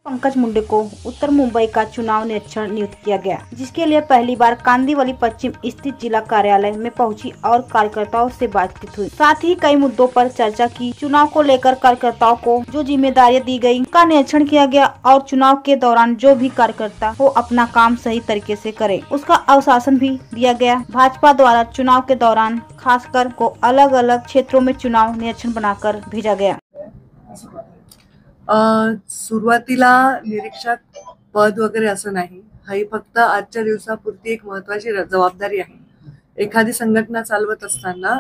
पंकज मुंडे को उत्तर मुंबई का चुनाव निरीक्षण नियुक्त किया गया, जिसके लिए पहली बार कांदिवली पश्चिम स्थित जिला कार्यालय में पहुंची और कार्यकर्ताओं से बातचीत हुई। साथ ही कई मुद्दों पर चर्चा की। चुनाव को लेकर कार्यकर्ताओं को जो जिम्मेदारियां दी गयी, का निरीक्षण किया गया और चुनाव के दौरान जो भी कार्यकर्ता वो अपना काम सही तरीके से करे, उसका आश्वासन भी दिया गया। भाजपा द्वारा चुनाव के दौरान खासकर को अलग अलग क्षेत्रों में चुनाव निरीक्षण बनाकर भेजा गया। सुरुवातीला निरीक्षक पद वगैरे असं नाही, ही फक्त आजच्या दिवसापुरती एक महत्वाची जबाबदारी आहे। एखादी संघटना चालवत असताना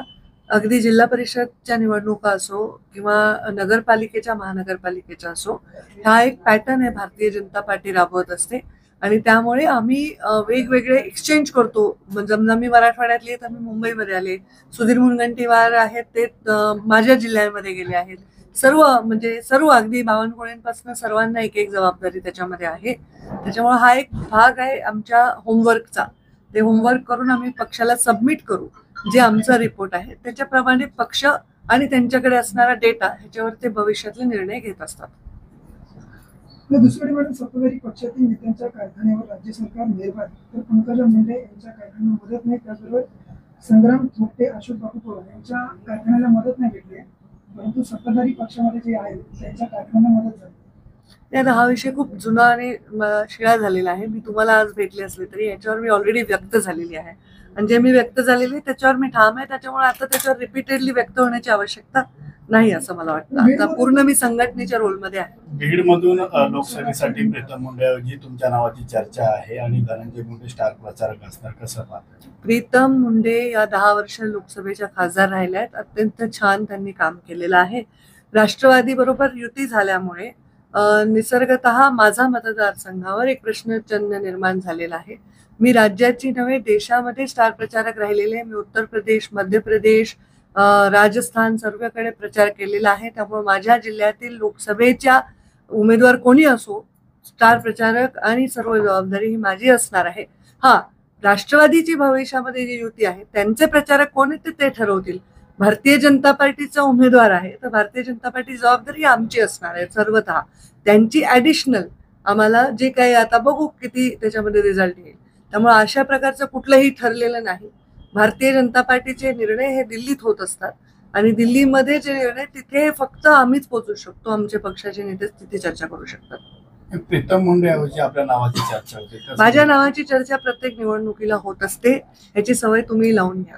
अगदी जिल्हा परिषदच्या निवडणुका असो किंवा नगरपालिकेच्या महानगरपालिकेच्या असो, हा एक पॅटर्न आहे भारतीय जनता पार्टी राबवत असते आणि त्यामुळे आम्ही वेगवेगळे एक्सचेंज करतो। समजा मी मराठवाड्यातली तर मी मुंबईमध्ये आले, सुधीर मुनगंटीवार आहेत ते माझ्या जिल्ह्यामध्ये गेले आहेत। सर्व अगदी बावनकुळेंपासून सर्वांना एक एक जबाबदारी त्याच्यामध्ये आहे। त्याच्यामुळे हा एक भाग आहे आमच्या होमवर्कचा। ते होमवर्क करून आम्ही पक्षाला सबमिट करू, जे आमचा रिपोर्ट आहे त्याच्याप्रमाणे पक्ष आणि त्यांच्याकडे असणारा डेटा ह्याच्यावर ते भविष्यातले निर्णय घेत असतात। दुसरीकडे मॅडम, सत्ताधारी पक्षातील नेत्यांच्या कारखान्यावर राज्य सरकार निर्भर, तर पंकजा मुंडे यांच्या कारखान्याला मदत नाही, त्याचबरोबर संग्राम थोपटे, अशोक बापू पवार यांच्या कारखान्याला मदत नाही भेटली, परंतु सत्ताधारी पक्षामध्ये जे आहे त्यांच्या कारखान्याला मदत झाली। आता हा विषय खूप जुना आणि शिळा झालेला आहे। मी तुम्हाला आज भेटले असले तरी याच्यावर मी ऑलरेडी व्यक्त झालेली आहे आणि जे मी व्यक्त झालेली त्याच्यावर मी ठाम आहे। त्याच्यामुळे आता त्याच्यावर रिपीटेडली व्यक्त होण्याची आवश्यकता नाही असं मला वाटतं। आता पूर्ण मी संघटनेच्या रोलमध्ये आहे। बीडमधून लोकसभेसाठी प्रीतम मुंडे ऐवजी तुमच्या नावाची चर्चा आहे आणि धनंजय मुंडे स्टार प्रचारक असणार, कसं पाहता? प्रीतम मुंडे या 10 वर्ष लोकसभेच्या खासदार राहिल्या आहेत। अत्यंत छान त्यांनी काम केलेलं आहे। राष्ट्रवादी बरोबर युती झाल्यामुळे निसर्गतः माझा मतदारसंघावर एक प्रश्नचिन्ह निर्माण झालेला आहे। मी राज्याची नव्हे देशामध्ये स्टार प्रचारक राहिलेले, मी उत्तर प्रदेश, मध्य प्रदेश, राजस्थान सर्वकडे प्रचार केलेला आहे। त्यामुळे माझ्या जिल्ह्यातील लोकसभेच्या उमेदवार कोणी असो, स्टार प्रचारक आणि सर्व जबाबदारी ही माझी असणार आहे। हा, राष्ट्रवादीची भविष्यामध्ये जी युती आहे त्यांचे प्रचारक कोण आहेत ते ठरवतील। भारतीय जनता पार्टीचा उमेदवार आहे तर भारतीय जनता पार्टी जबाबदारी आमची असणार आहे सर्वतः। त्यांची ऍडिशनल आम्हाला जे काही आता बघू किती त्याच्यामध्ये रिझल्ट येईल। त्यामुळे अशा प्रकारचं कुठलंही ठरलेलं नाही। भारतीय जनता पार्टीचे निर्णय हे दिल्लीत होत असतात आणि दिल्लीमध्ये जे निर्णय तिथे फक्त आम्हीच पोहोचू शकतो, आमचे पक्षाचे नेतेच तिथे चर्चा करू शकतात। प्रीतम मुंडे ऐवजी आपल्या नावाची चर्चा होते, माझ्या नावाची चर्चा प्रत्येक निवडणुकीला होत असते, ह्याची सवय तुम्ही लावून घ्या।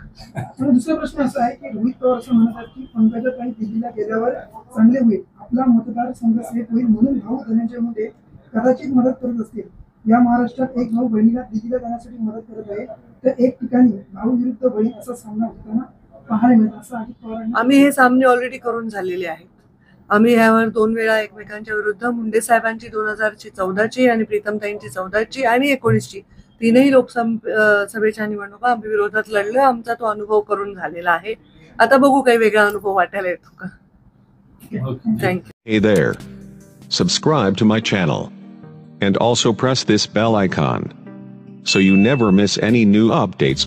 दुसरा प्रश्न असा आहे की रोहित पवार असं म्हणतात की पंकजाताई दिल्लीला गेल्यावर चांगले होईल, आपला मतदारसंघ सेफ होईल, म्हणून भाऊ धनंजय मुंडे कदाचित मदत करत असतील। या महाराष्ट्रात एक भाऊ बहिणीला दिल्लीला जाण्यासाठी मदत करत आहे, तर एक ठिकाणी भाऊ विरुद्ध बहीण असा सामना होताना पाहायला मिळत, असं अजित पवारांनी। आम्ही हे सामने ऑलरेडी करून झालेले आहेत। आम्ही यावर 2 वेळा एकमेकांच्या विरुद्ध, मुंडे साहेबांची 2014ची आणि प्रीतमताईंची 14ची आणि 19ची तीनही लोकसभेच्या निवडणुका आम्ही विरोधात लढलो। आमचा तो अनुभव करून झालेला आहे। आता बघू काही वेगळा अनुभव वाटायला येतो का। Thank you. Hey there. Subscribe to my channel. And also press this bell icon so you never miss any new updates.